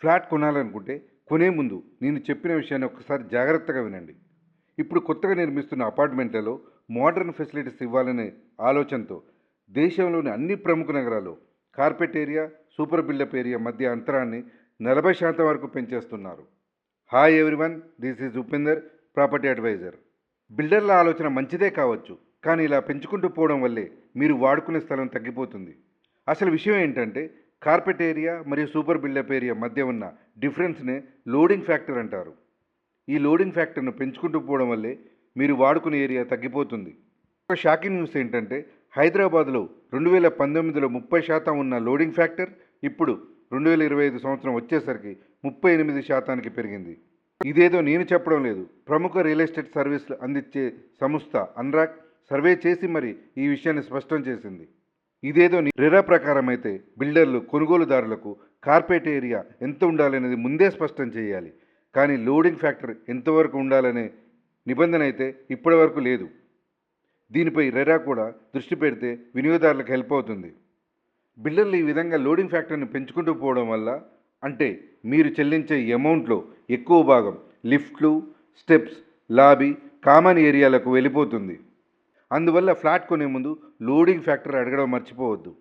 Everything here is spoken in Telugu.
ఫ్లాట్ కొనాలనుకుంటే కొనే ముందు నేను చెప్పిన విషయాన్ని ఒకసారి జాగ్రత్తగా వినండి. ఇప్పుడు కొత్తగా నిర్మిస్తున్న అపార్ట్మెంట్లలో మోడర్న్ ఫెసిలిటీస్ ఇవ్వాలనే ఆలోచనతో దేశంలోని అన్ని ప్రముఖ నగరాల్లో carpet area, super built up area మధ్య అంతరాన్ని 40% వరకు పెంచేస్తున్నారు. Hi everyone, this is Upender, property advisor. బిల్డర్ల ఆలోచన మంచిదే కావచ్చు, కానీ ఇలా పెంచుకుంటూ పోవడం వల్లే మీరు వాడుకునే స్థలం తగ్గిపోతుంది. అసలు విషయం ఏంటంటే, కార్పెట్ ఏరియా మరియు సూపర్ బిల్డప్ ఏరియా మధ్య ఉన్న డిఫరెన్స్నే లోడింగ్ ఫ్యాక్టర్ అంటారు. ఈ లోడింగ్ ఫ్యాక్టర్ను పెంచుకుంటూ పోవడం వల్లే మీరు వాడుకునే ఏరియా తగ్గిపోతుంది. ఒక షాకింగ్ న్యూస్ ఏంటంటే, హైదరాబాద్లో 2019లో 30% ఉన్న లోడింగ్ ఫ్యాక్టర్ ఇప్పుడు 2025 సంవత్సరం వచ్చేసరికి 38% పెరిగింది. ఇదేదో నేను చెప్పడం లేదు, ప్రముఖ రియల్ ఎస్టేట్ సర్వీసులు అందించే సంస్థ అన్రాక్ సర్వే చేసి మరి ఈ విషయాన్ని స్పష్టం చేసింది. ఇదేదో రెరా ప్రకారం అయితే బిల్డర్లు కొనుగోలుదారులకు కార్పెట్ ఏరియా ఎంత ఉండాలనేది ముందే స్పష్టం చేయాలి. కానీ లోడింగ్ ఫ్యాక్టర్ ఎంతవరకు ఉండాలనే నిబంధన అయితే ఇప్పటి వరకు లేదు. దీనిపై రెరా కూడా దృష్టి పెడితే వినియోగదారులకు హెల్ప్ అవుతుంది. బిల్డర్లు ఈ విధంగా లోడింగ్ ఫ్యాక్టర్ని పెంచుకుంటూ పోవడం వల్ల, అంటే మీరు చెల్లించే అమౌంట్లో ఎక్కువ భాగం లిఫ్ట్లు, స్టెప్స్, లాబీ, కామన్ ఏరియాలకు వెళ్ళిపోతుంది. అందువల్ల ఫ్లాట్ కొనే ముందు లోడింగ్ ఫ్యాక్టర్ అడగడం మర్చిపోవద్దు.